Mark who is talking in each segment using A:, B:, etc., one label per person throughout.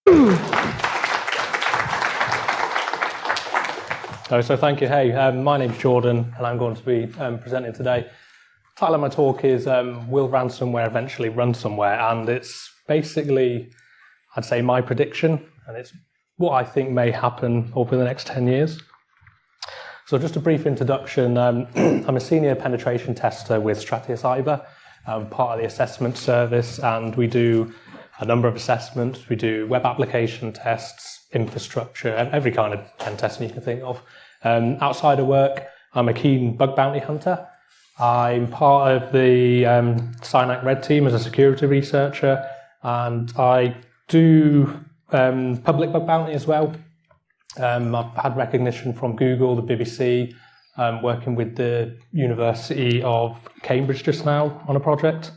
A: So thank you. Hey, my name's Jordan, and I'm going to be presenting today. The title of my talk is Will Ransomware Eventually Run Somewhere? And it's basically, I'd say, my prediction, and it's what I think may happen over the next 10 years. So just a brief introduction. I'm a senior penetration tester with Stratia Cyber. I'm part of the assessment service, and we do a number of assessments. We do web application tests, infrastructure, every kind of pen testing you can think of. Outside of work, I'm a keen bug bounty hunter. I'm part of the Cynac Red team as a security researcher, and I do public bug bounty as well. I've had recognition from Google, the BBC, working with the University of Cambridge just now on a project.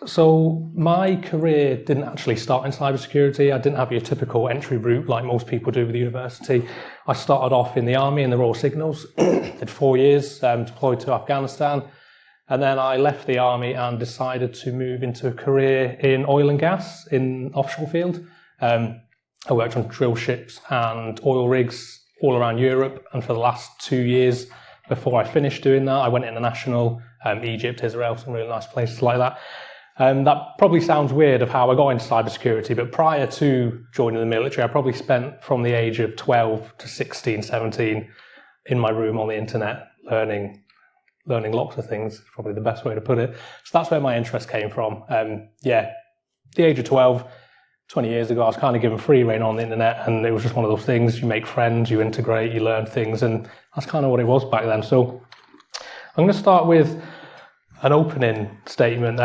A: So my career didn't actually start in cybersecurity. I didn't have your typical entry route like most people do with the university. I started off in the army in the Royal Signals, did 4 years, deployed to Afghanistan, and then I left the army and decided to move into a career in oil and gas in offshore field. I worked on drill ships and oil rigs all around Europe, and for the last 2 years before I finished doing that, I went international, Egypt, Israel, some really nice places like that. That probably sounds weird of how I got into cybersecurity, but prior to joining the military, I probably spent from the age of 12 to 16, 17 in my room on the internet learning lots of things, probably the best way to put it. So that's where my interest came from. The age of 12, 20 years ago, I was kind of given free rein on the internet, and it was just one of those things. You make friends, you integrate, you learn things, and that's kind of what it was back then. So I'm going to start with an opening statement.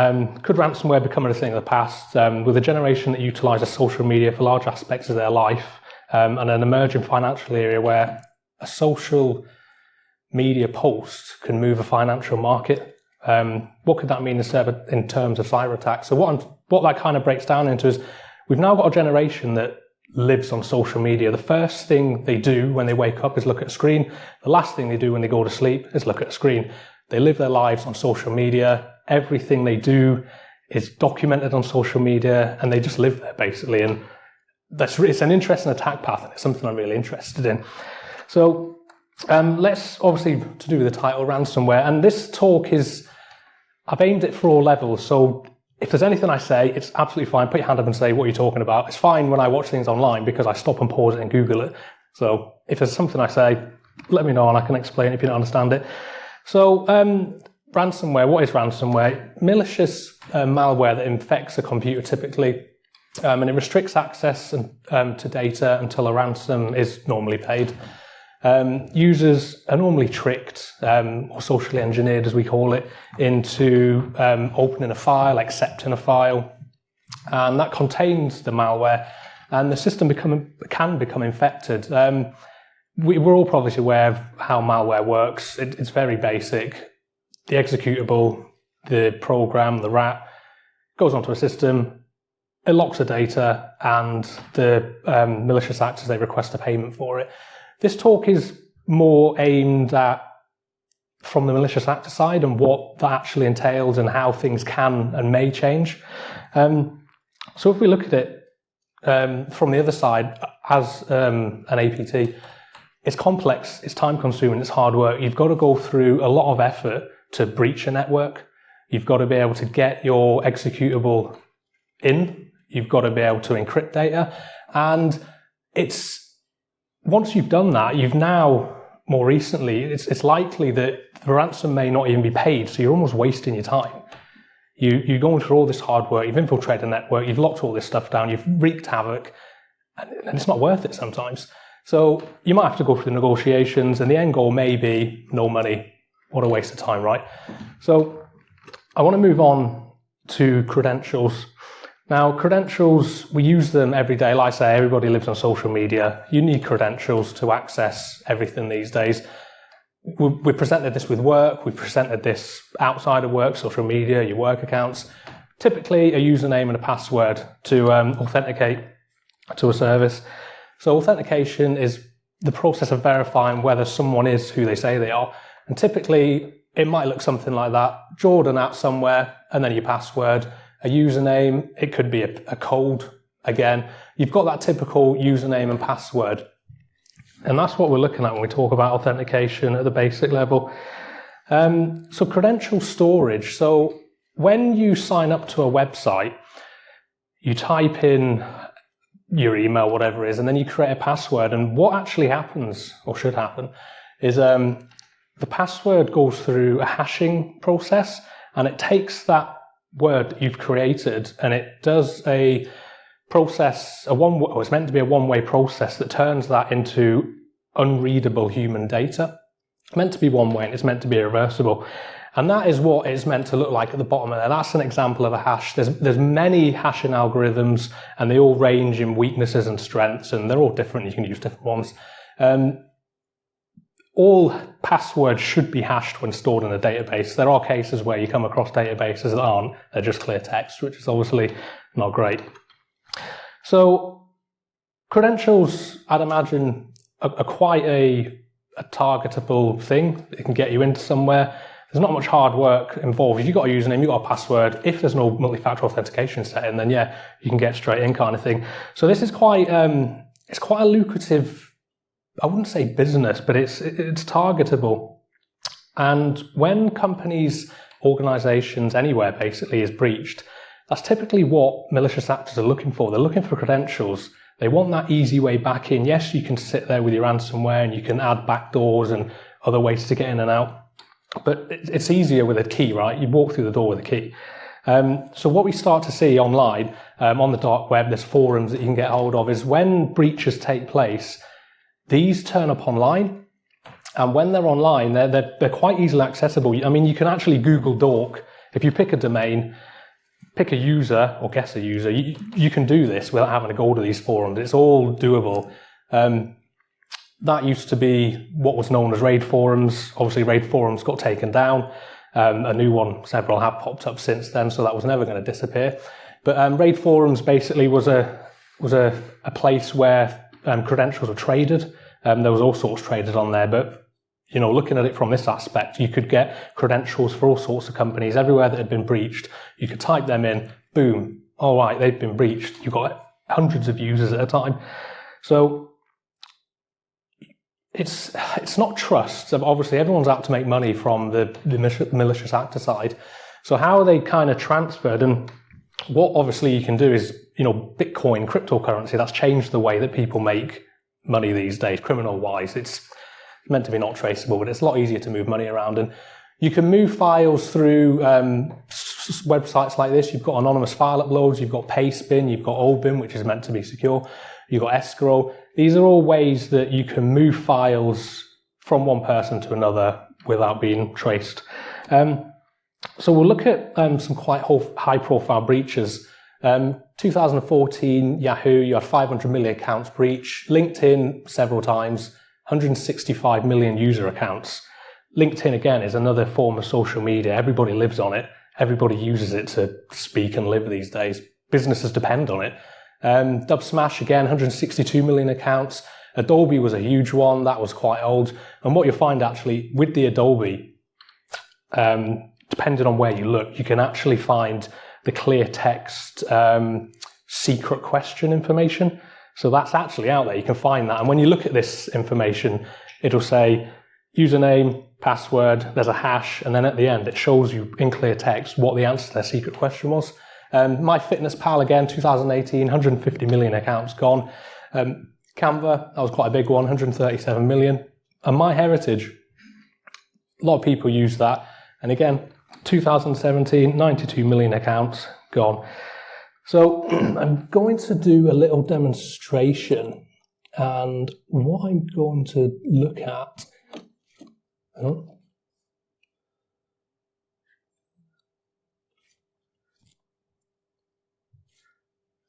A: Could ransomware become a thing of the past? With a generation that utilises social media for large aspects of their life, and an emerging financial area where a social media post can move a financial market, what could that mean in terms of cyber attacks? So what that kind of breaks down into is we've now got a generation that lives on social media. The first thing they do when they wake up is look at a screen. The last thing they do when they go to sleep is look at a screen. They live their lives on social media. Everything they do is documented on social media, and they just live there basically. And it's an interesting attack path, and it's something I'm really interested in. So let's obviously, to do with the title, ransomware. And this talk I've aimed it for all levels. So if there's anything I say, it's absolutely fine. Put your hand up and say what you're talking about. It's fine when I watch things online because I stop and pause it and Google it. So if there's something I say, let me know and I can explain it if you don't understand it. So ransomware, what is ransomware? Malicious malware that infects a computer typically, and it restricts access to data until a ransom is normally paid. Users are normally tricked, or socially engineered as we call it, into opening a file, accepting a file, and that contains the malware, and the system can become infected. We're all probably aware of how malware works. It's very basic. The executable, the program, the rat, goes onto a system, it locks the data, and the malicious actors, they request a payment for it. This talk is more aimed at from the malicious actor side and what that actually entails and how things can and may change. So if we look at it from the other side as an APT, it's complex, it's time consuming, it's hard work. You've got to go through a lot of effort to breach a network. You've got to be able to get your executable in. You've got to be able to encrypt data. And once you've done that, you've now, more recently, it's likely that the ransom may not even be paid, so you're almost wasting your time. You're going through all this hard work, you've infiltrated the network, you've locked all this stuff down, you've wreaked havoc, and it's not worth it sometimes. So you might have to go through the negotiations, and the end goal may be no money. What a waste of time, right? So I want to move on to credentials. Now, credentials, we use them every day. Like I say, everybody lives on social media. You need credentials to access everything these days. We presented this with work. We presented this outside of work, social media, your work accounts. Typically, a username and a password to authenticate to a service. So authentication is the process of verifying whether someone is who they say they are. And typically, it might look something like that. Jordan at somewhere, and then your password. A username, it could be a code, again, you've got that typical username and password. And that's what we're looking at when we talk about authentication at the basic level. So credential storage. So when you sign up to a website, you type in your email, whatever it is, and then you create a password. And what actually happens, or should happen, is the password goes through a hashing process, and it takes that word that you've created and it does a process, it's meant to be a one-way process that turns that into unreadable human data. It's meant to be one way and it's meant to be irreversible. And that is what it's meant to look like at the bottom of there. That's an example of a hash. There's many hashing algorithms and they all range in weaknesses and strengths, and they're all different. You can use different ones. All passwords should be hashed when stored in a database. There are cases where you come across databases that aren't. They're just clear text, which is obviously not great. So credentials, I'd imagine, are quite a targetable thing. It can get you into somewhere. There's not much hard work involved. If you've got a username, you've got a password, if there's no multi-factor authentication set in, then yeah, you can get straight in kind of thing. So this is quite, it's quite a lucrative, I wouldn't say business, but it's targetable. And when companies, organizations, anywhere basically is breached, that's typically what malicious actors are looking for. They're looking for credentials. They want that easy way back in. Yes, you can sit there with your ransomware and you can add backdoors and other ways to get in and out. But it's easier with a key, right? You walk through the door with a key. So what we start to see online, on the dark web, there's forums that you can get hold of, is when breaches take place, these turn up online. And when they're online, they're quite easily accessible. I mean, you can actually Google dork. If you pick a domain, pick a user or guess a user, you can do this without having to go to these forums. It's all doable. That used to be what was known as raid forums. Obviously, raid forums got taken down. A new one, several have popped up since then, so that was never going to disappear. But raid forums basically was a place where credentials were traded. There was all sorts traded on there, but you know, looking at it from this aspect, you could get credentials for all sorts of companies everywhere that had been breached. You could type them in, boom, all right, they've been breached. You've got hundreds of users at a time. So it's not trust. Obviously, everyone's out to make money from the malicious actor side. So how are they kind of transferred? And what obviously you can do is, you know, Bitcoin, cryptocurrency, that's changed the way that people make money these days, criminal-wise. It's meant to be not traceable, but it's a lot easier to move money around. And you can move files through websites like this. You've got anonymous file uploads, you've got Pastebin, you've got Oldbin, which is meant to be secure. You've got escrow. These are all ways that you can move files from one person to another without being traced. So we'll look at some quite high-profile breaches. 2014, Yahoo, you had 500 million accounts breach. LinkedIn, several times, 165 million user accounts. LinkedIn, again, is another form of social media. Everybody lives on it. Everybody uses it to speak and live these days. Businesses depend on it. Dubsmash, again, 162 million accounts. Adobe was a huge one. That was quite old. And what you'll find, actually, with the Adobe, depending on where you look, you can actually find the clear text secret question information. So that's actually out there. You can find that. And when you look at this information, it'll say username, password, there's a hash, and then at the end, it shows you in clear text what the answer to their secret question was. MyFitnessPal, again, 2018, 150 million accounts gone. Canva, that was quite a big one, 137 million. And MyHeritage, a lot of people use that. And again, 2017, 92 million accounts gone. So I'm going to do a little demonstration, and what I'm going to look at, is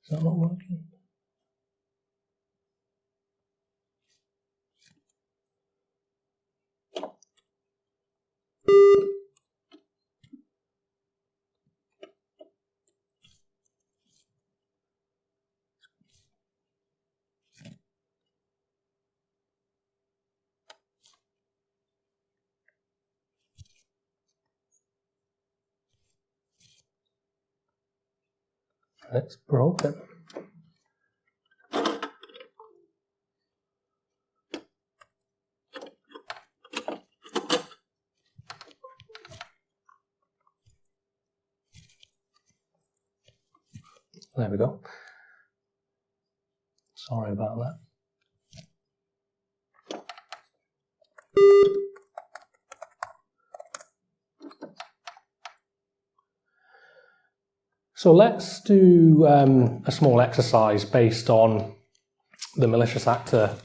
A: that not working? It's broken. There we go. Sorry about that. So let's do a small exercise based on the malicious actor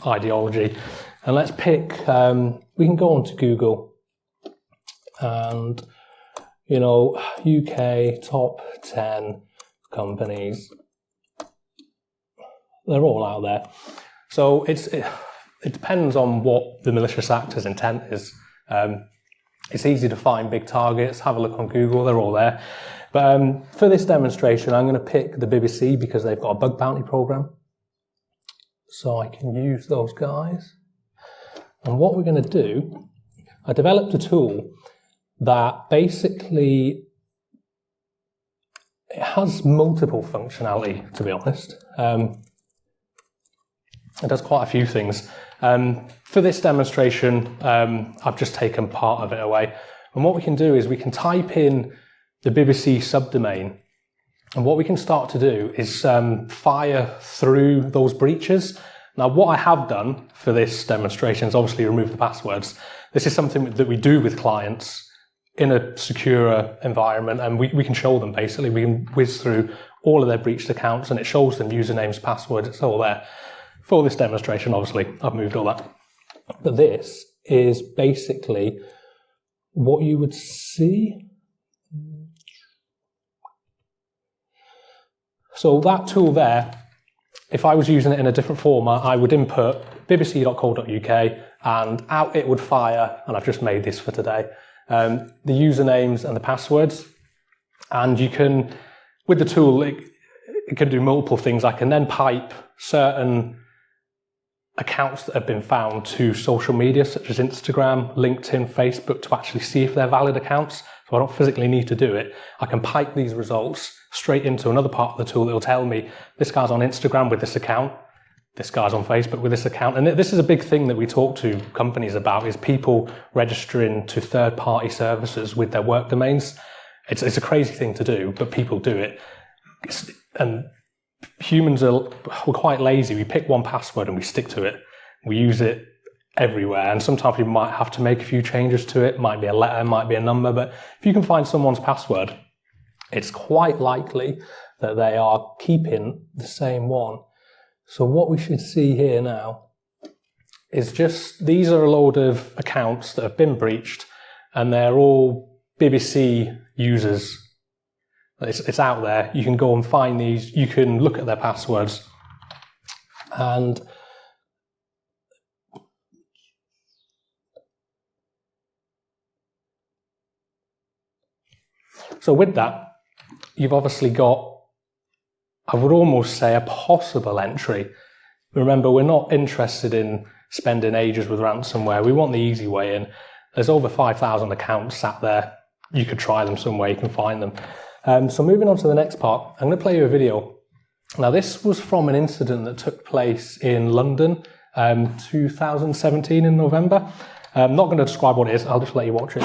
A: ideology. And let's pick, we can go onto Google and, you know, UK top 10 companies. They're all out there. So it depends on what the malicious actor's intent is. It's easy to find big targets. Have a look on Google, they're all there. But for this demonstration, I'm going to pick the BBC because they've got a bug bounty program. So I can use those guys. And what we're going to do, I developed a tool that basically it has multiple functionality, to be honest. It does quite a few things. For this demonstration, I've just taken part of it away. And what we can do is we can type in the BBC subdomain. And what we can start to do is fire through those breaches. Now, what I have done for this demonstration is obviously remove the passwords. This is something that we do with clients in a secure environment, and we can show them basically. We can whiz through all of their breached accounts, and it shows them usernames, passwords, it's all there. For this demonstration, obviously, I've moved all that. But this is basically what you would see. So that tool there, if I was using it in a different format, I would input bbc.co.uk and out it would fire, and I've just made this for today, the usernames and the passwords. And you can, with the tool, it can do multiple things. I can then pipe certain accounts that have been found to social media, such as Instagram, LinkedIn, Facebook, to actually see if they're valid accounts. So I don't physically need to do it. I can pipe these results straight into another part of the tool that will tell me this guy's on Instagram with this account, this guy's on Facebook with this account. And this is a big thing that we talk to companies about, is people registering to third-party services with their work domains. It's a crazy thing to do, but people do it. And humans we're quite lazy. We pick one password and we stick to it. We use it everywhere, and sometimes you might have to make a few changes to it. Might be a letter, might be a number, but if you can find someone's password, it's quite likely that they are keeping the same one. So what we should see here now is just, these are a load of accounts that have been breached, and they're all BBC users. It's out there. You can go and find these. You can look at their passwords. And so with that, you've obviously got, I would almost say, a possible entry. Remember, we're not interested in spending ages with ransomware. We want the easy way in. There's over 5,000 accounts sat there. You could try them somewhere, you can find them. So moving on to the next part, I'm going to play you a video. Now, this was from an incident that took place in London, 2017 in November. I'm not going to describe what it is, I'll just let you watch it.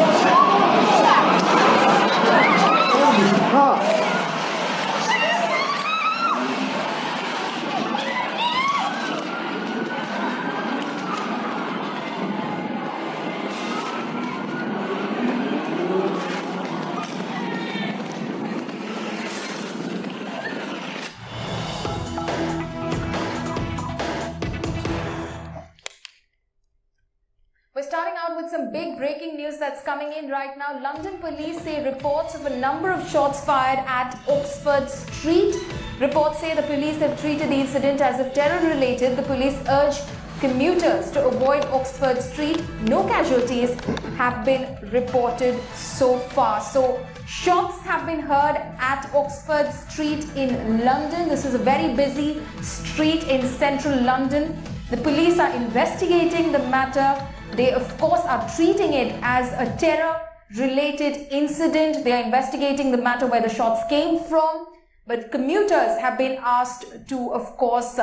B: We're starting out with some big breaking news that's coming in right now. London police say reports of a number of shots fired at Oxford Street. Reports say the police have treated the incident as if terror-related. The police urge commuters to avoid Oxford Street. No casualties have been reported so far. So shots have been heard at Oxford Street in London. This is a very busy street in central London. The police are investigating the matter. They, of course, are treating it as a terror-related incident. They are investigating the matter where the shots came from. But commuters have been asked to, of course,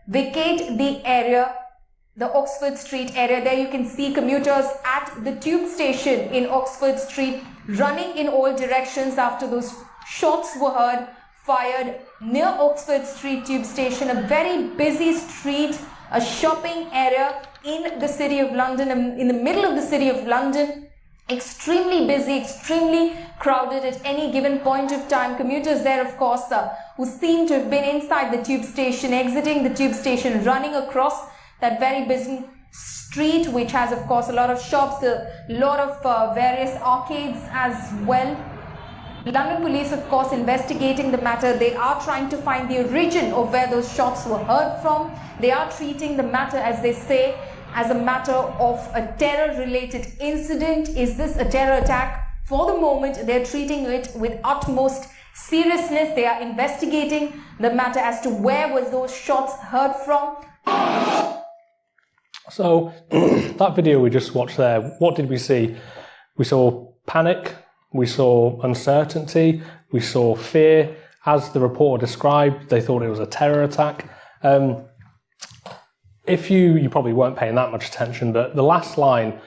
B: vacate the area, the Oxford Street area. There you can see commuters at the tube station in Oxford Street running in all directions after those shots were heard fired near Oxford Street tube station, a very busy street, a shopping area in the city of London, in the middle of the city of London. Extremely busy, extremely crowded at any given point of time. Commuters there, of course, who seem to have been inside the tube station, exiting the tube station, running across that very busy street, which has, of course, a lot of shops, a lot of various arcades as well. London police, of course, investigating the matter. They are trying to find the origin of where those shots were heard from. They are treating the matter, as they say, as a matter of a terror-related incident. Is this a terror attack? For the moment, they're treating it with utmost seriousness. They are investigating the matter as to where was those shots heard from.
A: So, that video we just watched there, what did we see? We saw panic, we saw uncertainty, we saw fear. As the reporter described, they thought it was a terror attack. If you probably weren't paying that much attention, but the last line,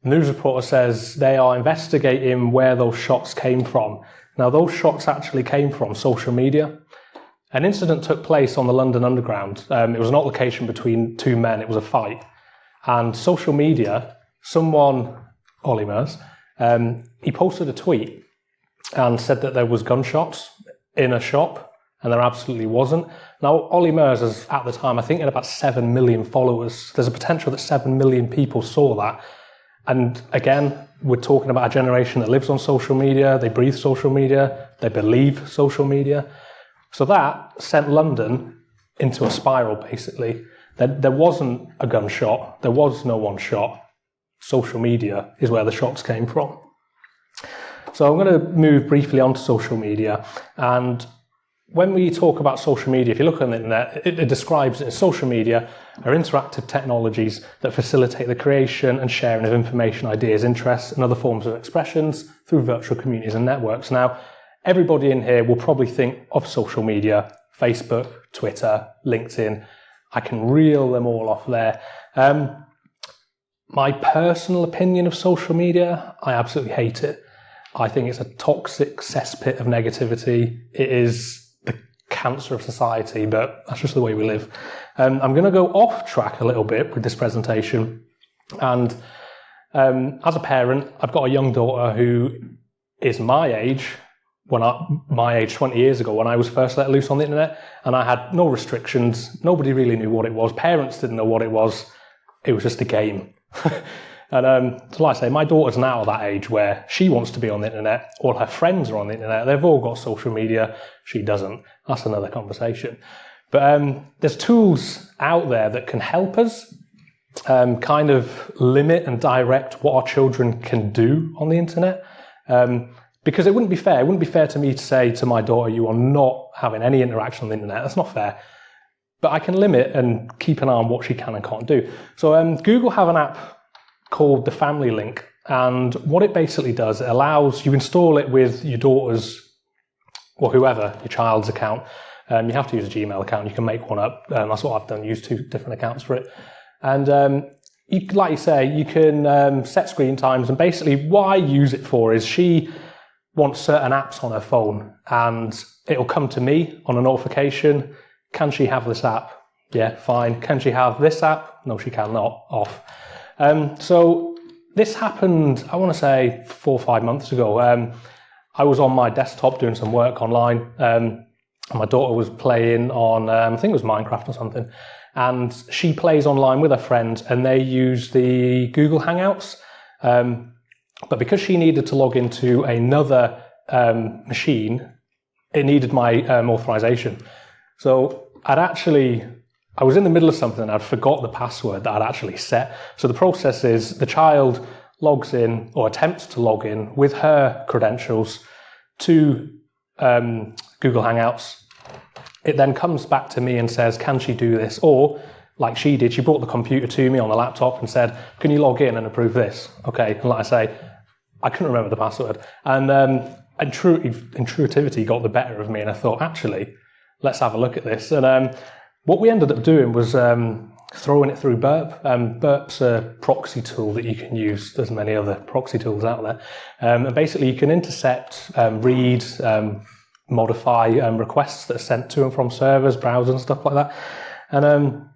A: the news reporter says they are investigating where those shots came from. Now, those shots actually came from social media. An incident took place on the London Underground. It was an altercation between two men. It was a fight. And social media, someone, Ollie Mers, he posted a tweet and said that there was gunshots in a shop, and there absolutely wasn't. Now, Ollie Mers is, at the time, I think, had about 7 million followers. There's a potential that 7 million people saw that. And again, we're talking about a generation that lives on social media, they breathe social media, they believe social media. So that sent London into a spiral, basically. There wasn't a gunshot, there was no one shot. Social media is where the shots came from. So I'm going to move briefly onto social media. And when we talk about social media, if you look on the internet, it describes it as social media are interactive technologies that facilitate the creation and sharing of information, ideas, interests, and other forms of expressions through virtual communities and networks. Now, everybody in here will probably think of social media, Facebook, Twitter, LinkedIn. I can reel them all off there. My personal opinion of social media, I absolutely hate it. I think it's a toxic cesspit of negativity. It is the cancer of society, but that's just the way we live. I'm going to go off track a little bit with this presentation. And as a parent, I've got a young daughter who is my age, my age 20 years ago when I was first let loose on the internet, and I had no restrictions. Nobody really knew what it was. Parents didn't know what it was. It was just a game. And so like I say, my daughter's now at that age where she wants to be on the internet. All her friends are on the internet. They've all got social media. She doesn't. That's another conversation. But there's tools out there that can help us kind of limit and direct what our children can do on the internet. Because it wouldn't be fair. It wouldn't be fair to me to say to my daughter, you are not having any interaction on the internet. That's not fair. But I can limit and keep an eye on what she can and can't do. So Google have an app called the Family Link. And what it basically does, it allows, you install it with your daughter's, or whoever, your child's account. You have to use a Gmail account. You can make one up. That's what I've done, use 2 different accounts for it. And like you say, you can set screen times. And basically what I use it for is she wants certain apps on her phone and it'll come to me on a notification. Can she have this app? Yeah, fine. Can she have this app? No, she cannot. Off. So this happened, I want to say 4 or 5 months ago. I was on my desktop doing some work online. And my daughter was playing on, I think it was Minecraft or something. And she plays online with her friends and they use the Google Hangouts. But because she needed to log into another machine, it needed my authorization. So I was in the middle of something and I'd forgot the password that I'd actually set. So the process is the child logs in or attempts to log in with her credentials to Google Hangouts. It then comes back to me and says, can she do this? Or like she did, she brought the computer to me on the laptop and said, can you log in and approve this? Okay, and like I say, I couldn't remember the password. And intuitivity got the better of me and I thought, actually, let's have a look at this. And what we ended up doing was throwing it through Burp. Burp's a proxy tool that you can use. There's many other proxy tools out there. And basically you can intercept, read, modify requests that are sent to and from servers, browsers and stuff like that. And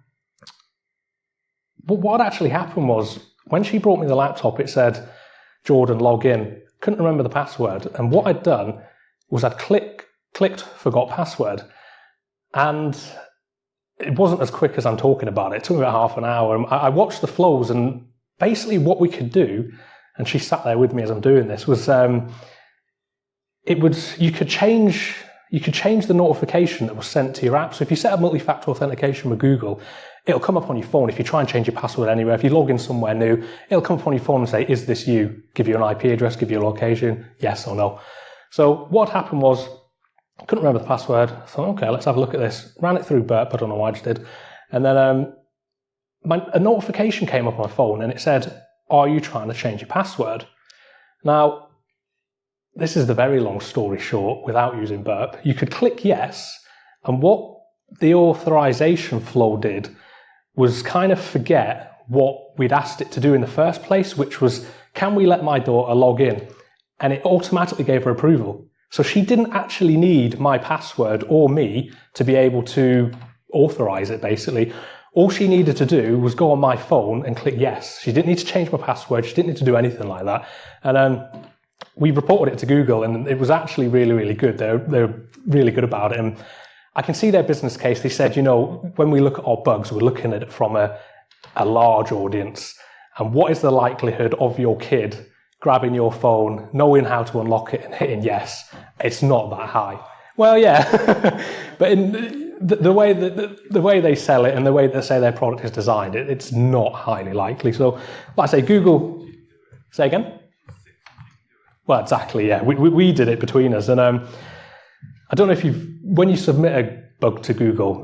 A: but what actually happened was, when she brought me the laptop, it said, Jordan, log in. Couldn't remember the password. And what I'd done was I'd clicked forgot password. And it wasn't as quick as I'm talking about it. It took me about half an hour. And I watched the flows, and basically what we could do, and she sat there with me as I'm doing this, was you could change the notification that was sent to your app. So if you set up multi-factor authentication with Google, it'll come up on your phone if you try and change your password anywhere. If you log in somewhere new, it'll come up on your phone and say, is this you? Give you an IP address, give you a location, yes or no. So what happened was, I couldn't remember the password. I thought, okay, let's have a look at this. Ran it through Burp, I don't know why I just did. And then a notification came up on my phone and it said, are you trying to change your password? Now, this is the very long story short without using Burp. You could click yes, and what the authorization flow did was kind of forget what we'd asked it to do in the first place, which was, can we let my daughter log in? And it automatically gave her approval. So she didn't actually need my password or me to be able to authorize it, basically. All she needed to do was go on my phone and click yes. She didn't need to change my password. She didn't need to do anything like that. And we reported it to Google, and it was actually really, really good. They're really good about it. And I can see their business case. They said, when we look at our bugs, we're looking at it from a large audience. And what is the likelihood of your kid grabbing your phone, knowing how to unlock it and hitting yes? It's not that high. Well, yeah, but in the way they sell it and the way they say their product is designed, it's not highly likely. So, like I say, Google, say again? Well, exactly, yeah. We did it between us. And I don't know if when you submit a bug to Google,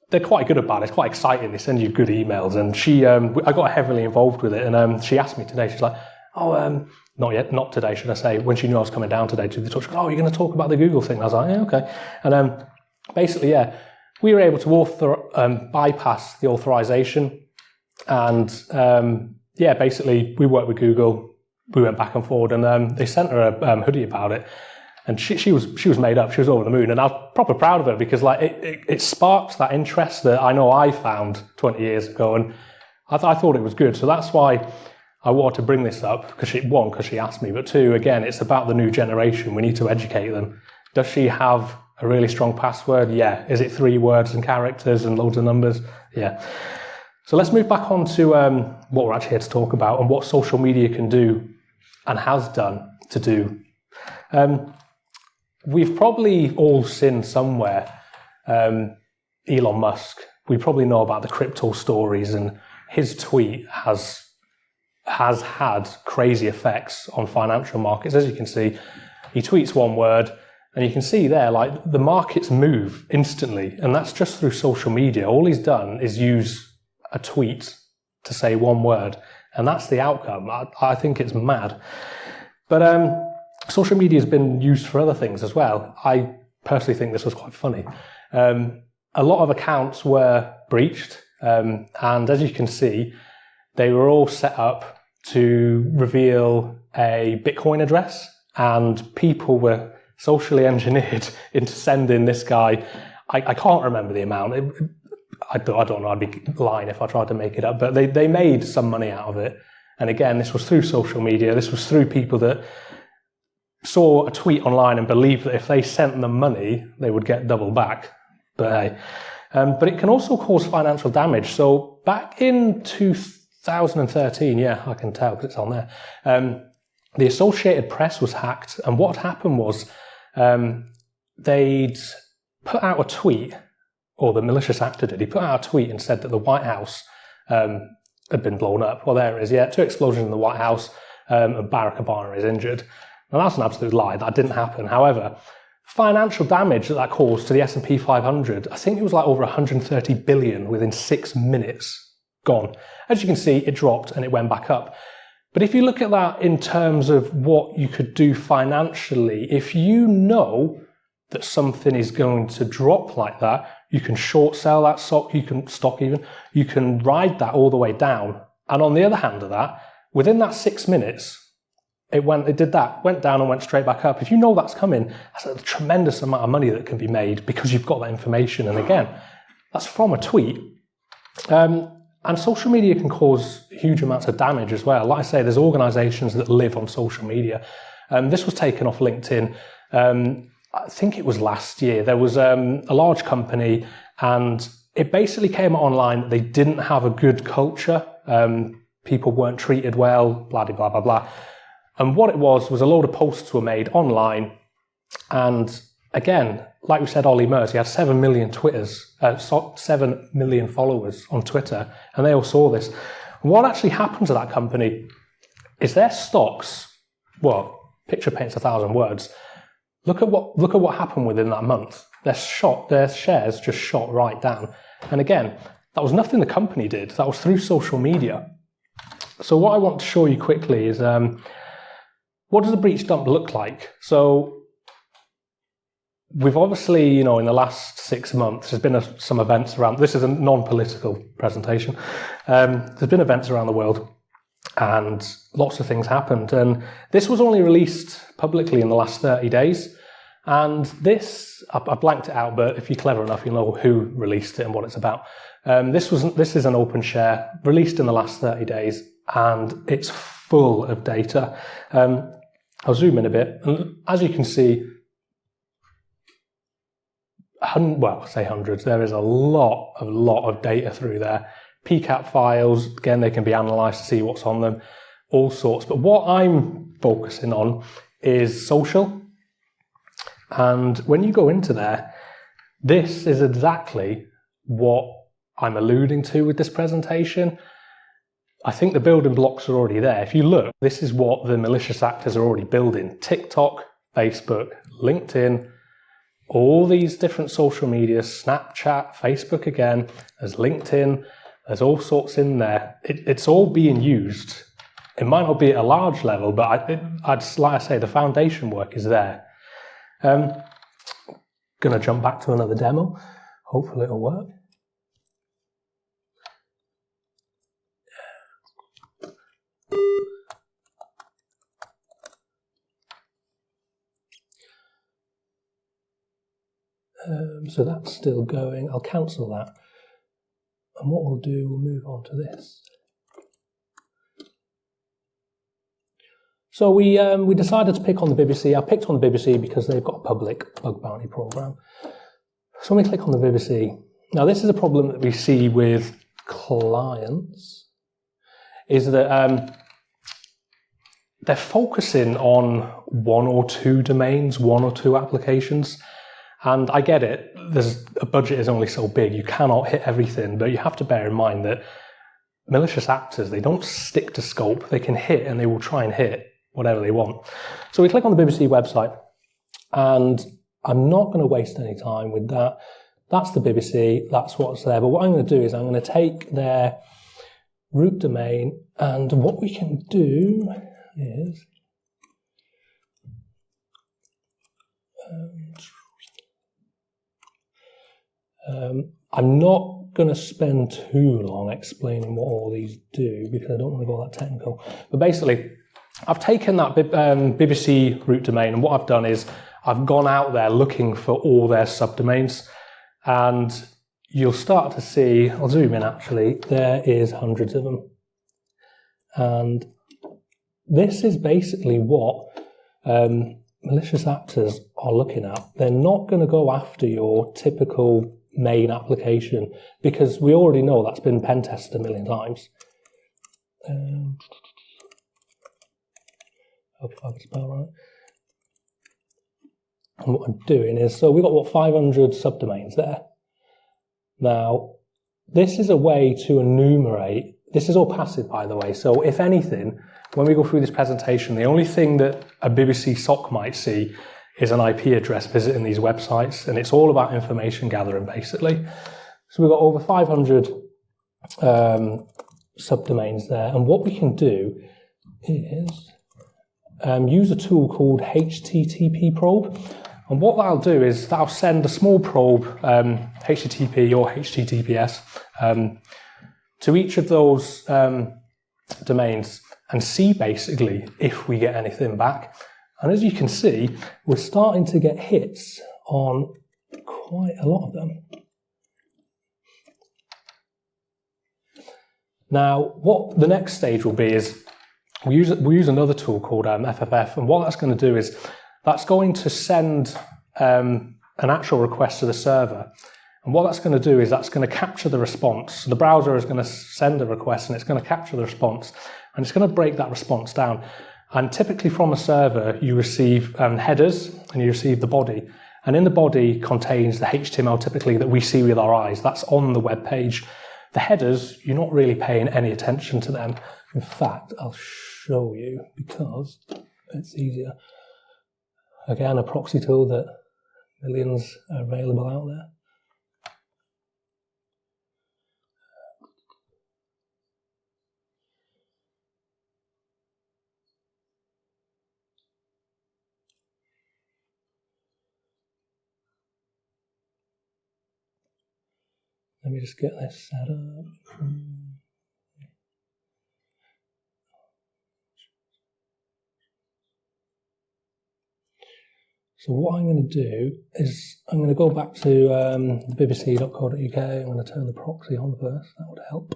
A: they're quite good about it. It's quite exciting. They send you good emails. And I got heavily involved with it. And she asked me today, she's like, not yet, not today, should I say, when she knew I was coming down today to the talk, she goes, you're going to talk about the Google thing? And I was like, yeah, okay. And basically, yeah, we were able to bypass the authorization. And basically, we worked with Google. We went back and forward, and they sent her a hoodie about it. And she was made up. She was over the moon, and I was proper proud of her because it sparked that interest that I know I found 20 years ago, and I thought it was good. So that's why I wanted to bring this up, because she asked me, but two, again, it's about the new generation. We need to educate them. Does she have a really strong password? Yeah. Is it 3 words and characters and loads of numbers? Yeah. So let's move back on to what we're actually here to talk about and what social media can do and has done to do. We've probably all seen somewhere Elon Musk. We probably know about the crypto stories, and his tweet has had crazy effects on financial markets. As you can see, he tweets one word, and you can see there, the markets move instantly, and that's just through social media. All he's done is use a tweet to say one word, and that's the outcome. I think it's mad. But social media has been used for other things as well. I personally think this was quite funny. A lot of accounts were breached, and as you can see, they were all set up to reveal a Bitcoin address, and people were socially engineered into sending this guy, I can't remember the amount. I don't know, I'd be lying if I tried to make it up, but they made some money out of it. And again, this was through social media. This was through people that saw a tweet online and believed that if they sent them money, they would get double back. But hey, but it can also cause financial damage. So back in 2013, yeah, I can tell because it's on there, the Associated Press was hacked. And what happened was they'd put out a tweet, or the malicious actor did. He put out a tweet and said that the White House had been blown up. Well, there it is, yeah, 2 explosions in the White House, and Barack Obama is injured. Now, that's an absolute lie. That didn't happen. However, financial damage that caused to the S&P 500, I think it was over 130 billion within 6 minutes gone. As you can see, it dropped and it went back up. But if you look at that in terms of what you could do financially, if you know that something is going to drop like that, you can short sell that stock, you can ride that all the way down. And on the other hand of that, within that 6 minutes, it did that, went down and went straight back up. If you know that's coming, that's a tremendous amount of money that can be made because you've got that information. And again, that's from a tweet. And social media can cause huge amounts of damage as well. Like I say, there's organizations that live on social media. This was taken off LinkedIn. I think it was last year. There was a large company, and it basically came online that they didn't have a good culture. People weren't treated well, blah, blah, blah, blah. And what it was a load of posts were made online. And again, like we said, Ollie Murs, he had 7 million 7 million followers on Twitter, and they all saw this. What actually happened to that company is their stocks, well, picture paints 1,000 words. Look at what happened within that month. Their shares just shot right down. And again, that was nothing the company did. That was through social media. So what I want to show you quickly is what does a breach dump look like? So we've obviously, in the last 6 months, there's been some events around. This is a non-political presentation. There's been events around the world, and lots of things happened. And this was only released publicly in the last 30 days. And this, I blanked it out, but if you're clever enough, you'll know who released it and what it's about. This is an open share released in the last 30 days, and it's full of data. I'll zoom in a bit, and as you can see, say hundreds. There is a lot of data through there. PCAP files, again, they can be analysed to see what's on them, all sorts. But what I'm focusing on is social. And when you go into there, this is exactly what I'm alluding to with this presentation. I think the building blocks are already there. If you look, this is what the malicious actors are already building. TikTok, Facebook, LinkedIn, all these different social media, Snapchat, Facebook again, there's LinkedIn, there's all sorts in there. It's all being used. It might not be at a large level, but like I say, the foundation work is there. Gonna jump back to another demo. Hopefully it'll work. So that's still going. I'll cancel that. And what we'll do, we'll move on to this. So we decided to pick on the BBC. I picked on the BBC because they've got a public bug bounty program. So when we click on the BBC, now this is a problem that we see with clients, is that they're focusing on 1 or 2 domains, 1 or 2 applications. And I get it, a budget is only so big, you cannot hit everything, but you have to bear in mind that malicious actors, they don't stick to scope, they can hit and they will try and hit whatever they want. So we click on the BBC website, and I'm not going to waste any time with that. That's the BBC, that's what's there. But what I'm going to do is I'm going to take their root domain, and what we can do is I'm not going to spend too long explaining what all these do because I don't want to go that technical. But basically, I've taken that BBC root domain, and what I've done is I've gone out there looking for all their subdomains, and you'll start to see, I'll zoom in actually, there is hundreds of them. And this is basically what malicious actors are looking at. They're not going to go after your typical main application because we already know that's been pen tested a million times. Hope I can spell right. And what I'm doing is, so we've got 500 subdomains there. Now, this is a way to enumerate. This is all passive, by the way. So if anything, when we go through this presentation, the only thing that a BBC SOC might see is an IP address visiting these websites, and it's all about information gathering, basically. So we've got over 500 subdomains there, and what we can do is use a tool called HTTP probe, and what that'll do is that'll send a small probe, HTTP or HTTPS, to each of those domains, and see basically if we get anything back. And as you can see, we're starting to get hits on quite a lot of them. Now, what the next stage will be is we use another tool called FFF, and what that's going to do is that's going to send an actual request to the server. And what that's going to do is that's going to capture the response. So the browser is going to send a request and it's going to capture the response, and it's going to break that response down. And typically from a server, you receive headers and you receive the body. And in the body contains the HTML typically that we see with our eyes. That's on the web page. The headers, you're not really paying any attention to them. In fact, I'll show you because it's easier. Again, a proxy tool that millions are available out there. Let me just get this set up. So what I'm going to do is I'm going to go back to bbc.co.uk. I'm going to turn the proxy on first. That would help.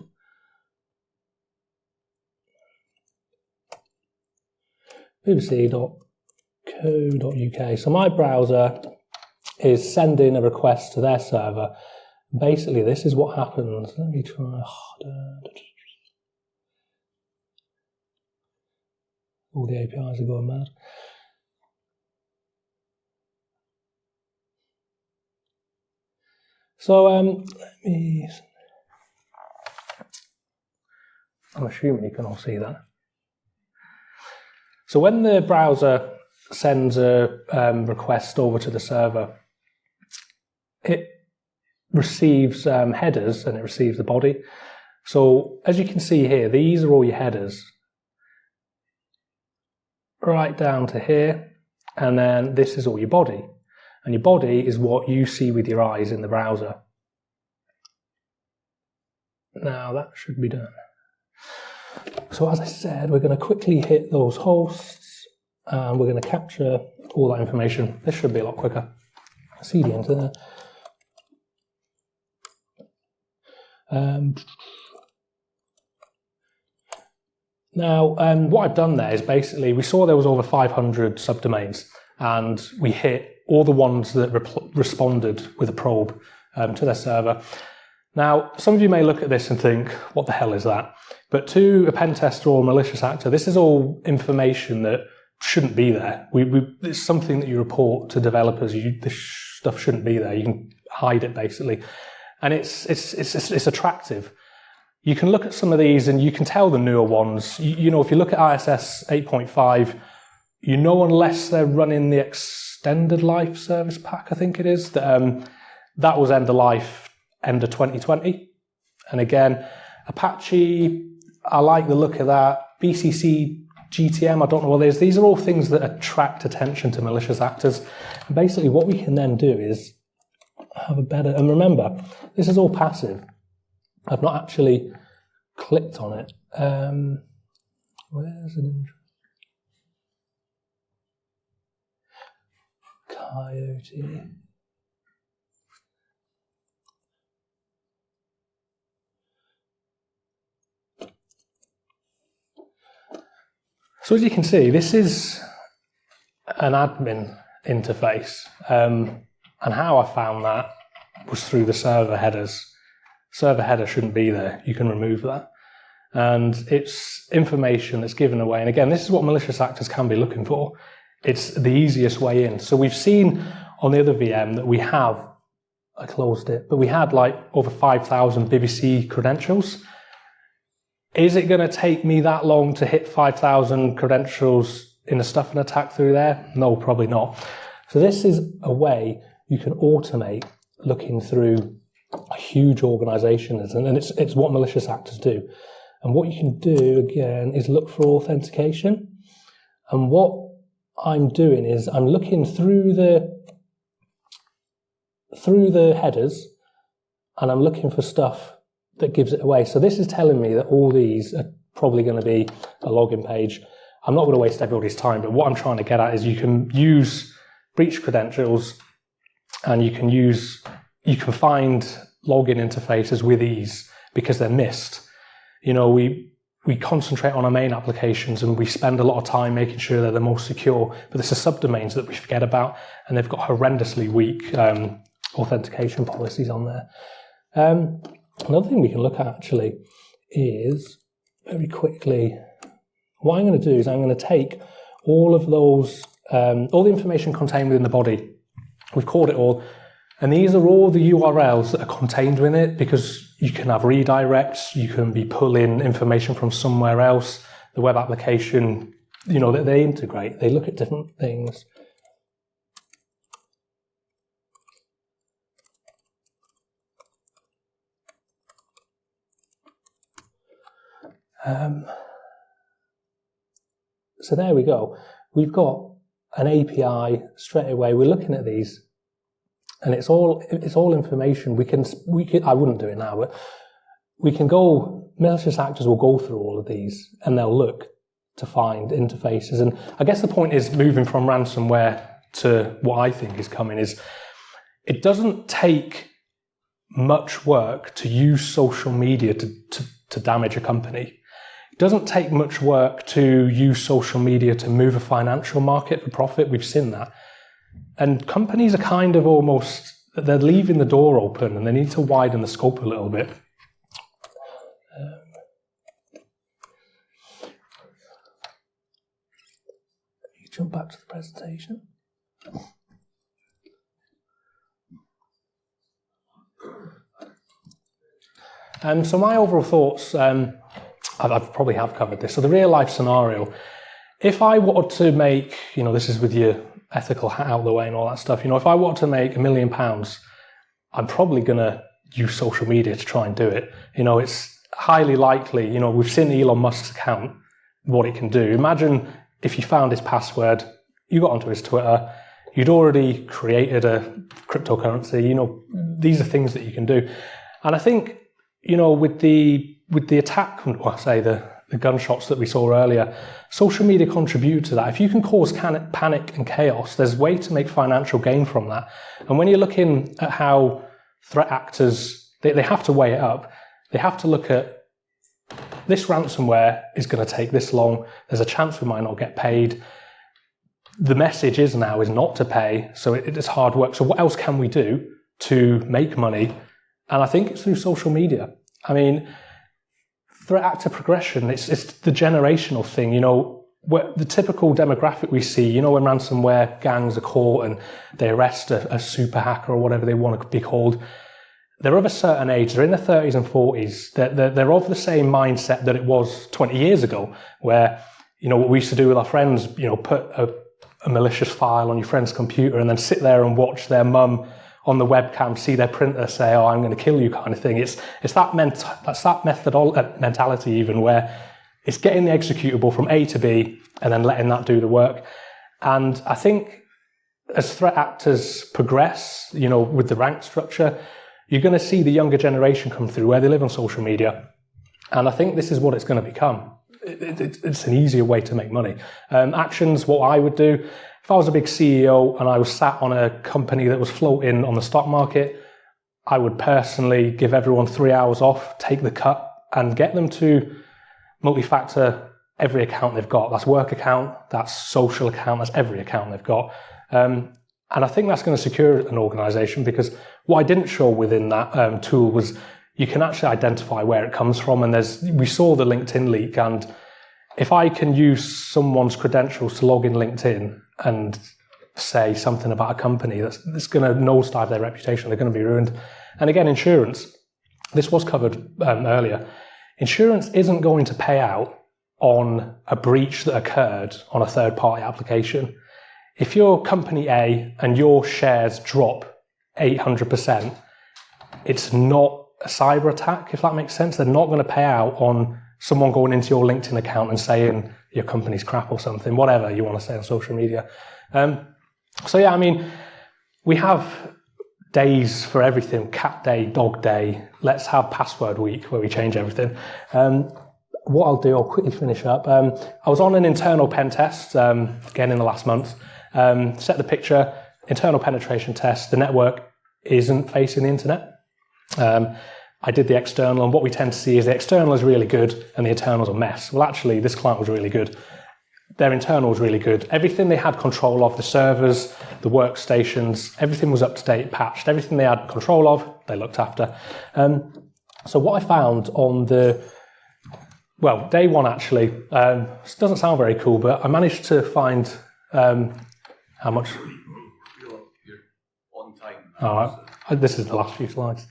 A: bbc.co.uk. So my browser is sending a request to their server. Basically, this is what happens. Let me try. All the APIs are going mad. So I'm assuming you can all see that. So when the browser sends a request over to the server, it receives headers and it receives the body. So as you can see here, these are all your headers, right down to here, and then this is all your body. And your body is what you see with your eyes in the browser. Now that should be done. So as I said, we're going to quickly hit those hosts and we're going to capture all that information. This should be a lot quicker. CD into there. Now, what I've done there is basically, we saw there was over 500 subdomains, and we hit all the ones that responded with a probe to their server. Now, some of you may look at this and think, what the hell is that? But to a pen tester or a malicious actor, this is all information that shouldn't be there. It's something that you report to developers. This stuff shouldn't be there. You can hide it, basically. And it's attractive. You can look at some of these and you can tell the newer ones. You know, if you look at ISS 8.5, you know, unless they're running the extended life service pack, I think it is, that was end of life, end of 2020. And again, Apache, I like the look of that. BCC, GTM, I don't know what it is. These are all things that attract attention to malicious actors. And basically what we can then do is have a better, and remember, this is all passive. I've not actually clicked on it. Where's an intro? Coyote. So as you can see, this is an admin interface. And how I found that was through the server headers. Server header shouldn't be there. You can remove that. And it's information that's given away. And again, this is what malicious actors can be looking for. It's the easiest way in. So we've seen on the other VM that we have, I closed it, but we had like over 5,000 BBC credentials. Is it going to take me that long to hit 5,000 credentials in a stuffing attack through there? No, probably not. So this is a way you can automate looking through a huge organisation, and it's what malicious actors do. And what you can do again is look for authentication. And what I'm doing is I'm looking through the headers, and I'm looking for stuff that gives it away. So this is telling me that all these are probably going to be a login page. I'm not going to waste everybody's time, but what I'm trying to get at is you can use breach credentials and you can find login interfaces with ease because they're missed. You know, we concentrate on our main applications and we spend a lot of time making sure they're the most secure, but there's the subdomains that we forget about, and they've got horrendously weak authentication policies on there. Another thing we can look at actually is, very quickly, what I'm going to do is I'm going to take all of those, all the information contained within the body. We've called it all. And these are all the URLs that are contained within it, because you can have redirects, you can be pulling information from somewhere else. The web application, you know, they integrate, they look at different things. So there we go. We've got an API straight away. We're looking at these, and it's all information. We can. I wouldn't do it now, but we can go. Malicious actors will go through all of these, and they'll look to find interfaces. And I guess the point is, moving from ransomware to what I think is coming is, it doesn't take much work to use social media to damage a company. It doesn't take much work to use social media to move a financial market for profit. We've seen that. And companies are kind of almost, they're leaving the door open, and they need to widen the scope a little bit. You jump back to the presentation. So my overall thoughts, I probably have covered this. So the real life scenario, if I wanted to make, you know, this is with your ethical hat out of the way and all that stuff, you know, if I wanted to make £1 million, I'm probably going to use social media to try and do it. You know, it's highly likely, you know, we've seen Elon Musk's account, what it can do. Imagine if you found his password, you got onto his Twitter, you'd already created a cryptocurrency, you know, these are things that you can do. And I think, you know, with the attack, well, I say the gunshots that we saw earlier, social media contribute to that. If you can cause panic and chaos, there's a way to make financial gain from that. And when you're looking at how threat actors, they have to weigh it up. They have to look at, this ransomware is going to take this long. There's a chance we might not get paid. The message is not to pay, so it's hard work. So what else can we do to make money? And I think it's through social media. I mean, threat actor progression, it's the generational thing, you know, the typical demographic we see, you know, when ransomware gangs are caught and they arrest a super hacker or whatever they want to be called, they're of a certain age, they're in their 30s and 40s, they're of the same mindset that it was 20 years ago, where, you know, what we used to do with our friends, you know, put a malicious file on your friend's computer and then sit there and watch their mum on the webcam, see their printer say, "Oh, I'm going to kill you," kind of thing. It's that mentality even, where it's getting the executable from A to B and then letting that do the work. And I think as threat actors progress, you know, with the rank structure, you're going to see the younger generation come through where they live on social media. And I think this is what it's going to become. It's an easier way to make money. Actions, what I would do, if I was a big CEO and I was sat on a company that was floating on the stock market, I would personally give everyone 3 hours off, take the cut, and get them to multi-factor every account they've got. That's work account, that's social account, that's every account they've got. And I think that's going to secure an organization, because what I didn't show within that tool was you can actually identify where it comes from. And we saw the LinkedIn leak, and if I can use someone's credentials to log in LinkedIn and say something about a company that's going to nosedive their reputation, they're going to be ruined. And again, insurance, this was covered earlier. Insurance isn't going to pay out on a breach that occurred on a third-party application. If you're company A and your shares drop 800%, it's not a cyber attack, if that makes sense. They're not going to pay out on someone going into your LinkedIn account and saying your company's crap or something, whatever you want to say on social media. So yeah, I mean, we have days for everything, cat day, dog day. Let's have password week where we change everything. what I'll do, I'll quickly finish up. I was on an internal pen test, again in the last month. Set the picture, internal penetration test. The network isn't facing the internet. I did the external, and what we tend to see is the external is really good and the internal's a mess. Well, actually, this client was really good. Their internal was really good. Everything they had control of, the servers, the workstations, everything was up to date, patched. Everything they had control of, they looked after. So what I found on day one actually, this doesn't sound very cool, but I managed to find how much?
C: You're on time.
A: All right. This is the last few slides.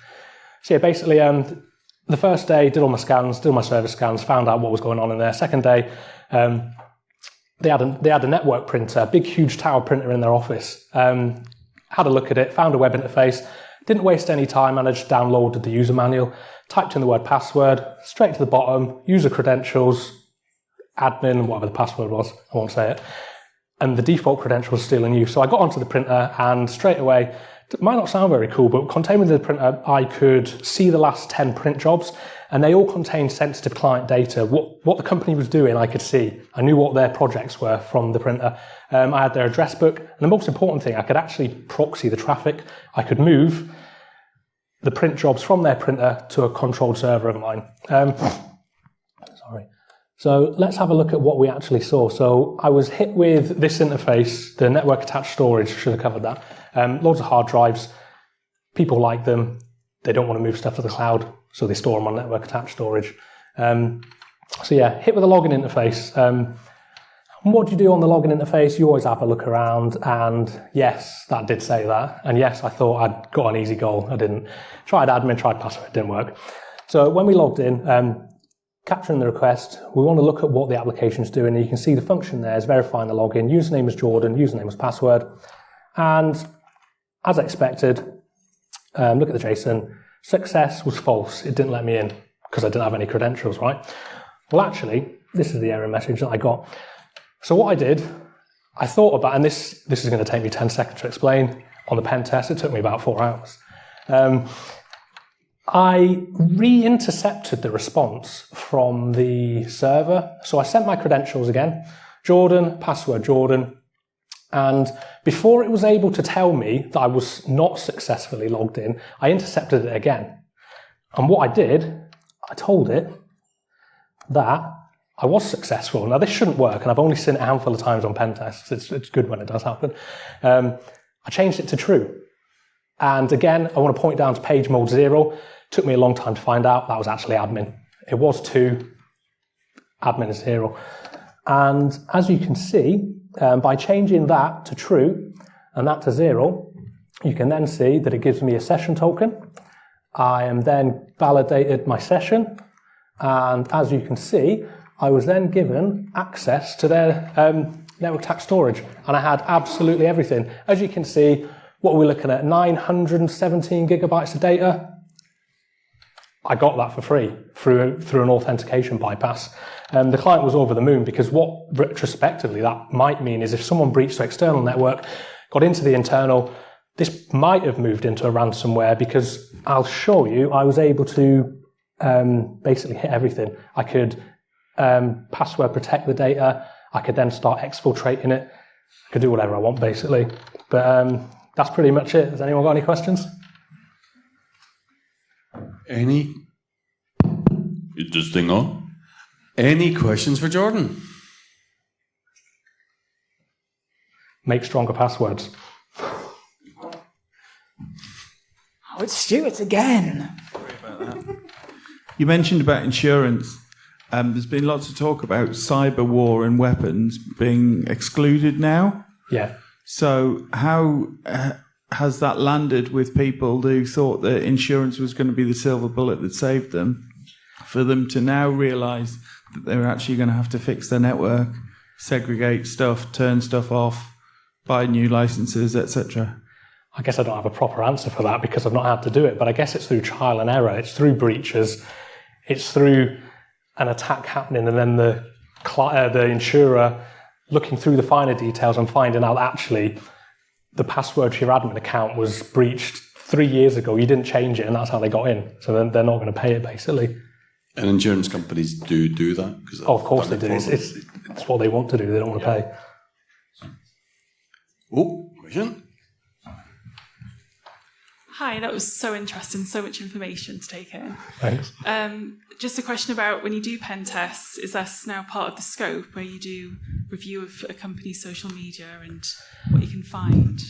A: So yeah, basically, the first day, did all my scans, did all my service scans, found out what was going on in there. Second day, they had a network printer, a big, huge tower printer in their office. Had a look at it, found a web interface, didn't waste any time, and I just downloaded the user manual, typed in the word password, straight to the bottom, user credentials, admin, whatever the password was, I won't say it, and the default credential was still in use. So I got onto the printer, and straight away, it might not sound very cool, but contained within the printer, I could see the last 10 print jobs, and they all contained sensitive client data. What the company was doing, I could see. I knew what their projects were from the printer. I had their address book, and the most important thing, I could actually proxy the traffic. I could move the print jobs from their printer to a controlled server of mine. Sorry. So let's have a look at what we actually saw. So I was hit with this interface, the network attached storage, should have covered that. Loads of hard drives. People like them. They don't want to move stuff to the cloud, so they store them on network attached storage. So yeah, hit with a login interface. What do you do on the login interface? You always have a look around, and yes, that did say that. And yes, I thought I'd got an easy goal. I didn't. Tried admin, tried password, didn't work. So when we logged in, capturing the request, we want to look at what the application's doing, and you can see the function there is verifying the login. Username is Jordan, username was password. And as I expected, look at the JSON, success was false. It didn't let me in because I didn't have any credentials, right? Well, actually, this is the error message that I got. So what I did, I thought about, and this is going to take me 10 seconds to explain. On the pen test, it took me about 4 hours. I re-intercepted the response from the server. So I sent my credentials again, Jordan, password Jordan, and before it was able to tell me that I was not successfully logged in, I intercepted it again. And what I did, I told it that I was successful. Now this shouldn't work, and I've only seen it a handful of times on pen tests. It's good when it does happen. I changed it to true. And again, I want to point down to page mode 0. Took me a long time to find out that was actually admin. It was 2, admin is 0. And as you can see, by changing that to true and that to 0, you can then see that it gives me a session token. I am then validated my session. And as you can see, I was then given access to their network attached storage. And I had absolutely everything. As you can see, what we're looking at, 917 gigabytes of data. I got that for free through an authentication bypass. The client was over the moon, because what retrospectively that might mean is if someone breached the external network, got into the internal, this might have moved into a ransomware, because I'll show you, I was able to basically hit everything. I could password protect the data. I could then start exfiltrating it. I could do whatever I want, basically. But that's pretty much it. Has anyone got any questions?
C: Is this thing on? Any questions for Jordan?
A: Make stronger passwords.
D: Oh, it's Stuart again.
E: Sorry about that. You mentioned about insurance. There's been lots of talk about cyber war and weapons being excluded now.
A: Yeah.
E: So how has that landed with people who thought that insurance was going to be the silver bullet that saved them, for them to now realise that they're actually going to have to fix their network, segregate stuff, turn stuff off, buy new licenses, etc.?
A: I guess I don't have a proper answer for that because I've not had to do it, but I guess it's through trial and error. It's through breaches. It's through an attack happening and then the insurer looking through the finer details and finding out actually the password to your admin account was breached 3 years ago. You didn't change it, and that's how they got in. So then they're not going to pay it, basically.
C: And insurance companies do that?
A: Oh, of course they do. It's what they want to do. They don't want to pay.
C: Oh, question?
F: Hi, that was so interesting, so much information to take in.
A: Thanks.
F: Just a question about when you do pen tests, is this now part of the scope where you do review of a company's social media and what you can find?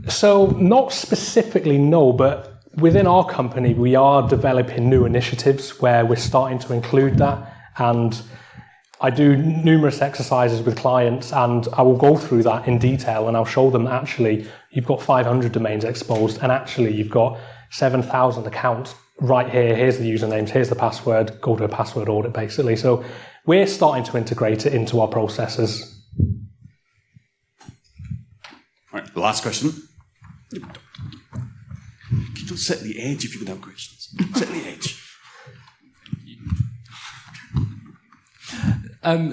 A: So not specifically, no, but within our company, we are developing new initiatives where we're starting to include that. And I do numerous exercises with clients and I will go through that in detail and I'll show them actually you've got 500 domains exposed and actually you've got 7,000 accounts right here. Here's the usernames, here's the password, go to a password audit basically. So we're starting to integrate it into our processes.
C: All right, last question. You don't sit at the edge if you can have questions. Sit at the edge.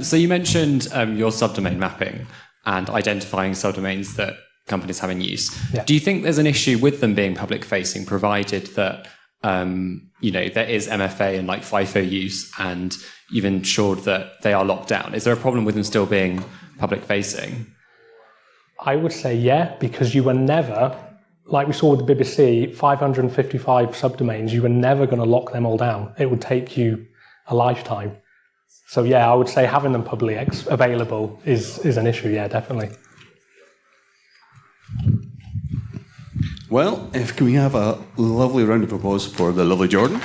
G: So you mentioned your subdomain mapping and identifying subdomains that companies have in use.
A: Yeah.
G: Do you think there's an issue with them being public facing, provided that there is MFA and like FIFO use, and you've ensured that they are locked down? Is there a problem with them still being public facing?
A: I would say yeah, because you were never, like we saw with the BBC, 555 subdomains, you were never going to lock them all down. It would take you a lifetime. So yeah, I would say having them publicly available is an issue, yeah, definitely.
C: Well, if can we have a lovely round of applause for the lovely Jordan?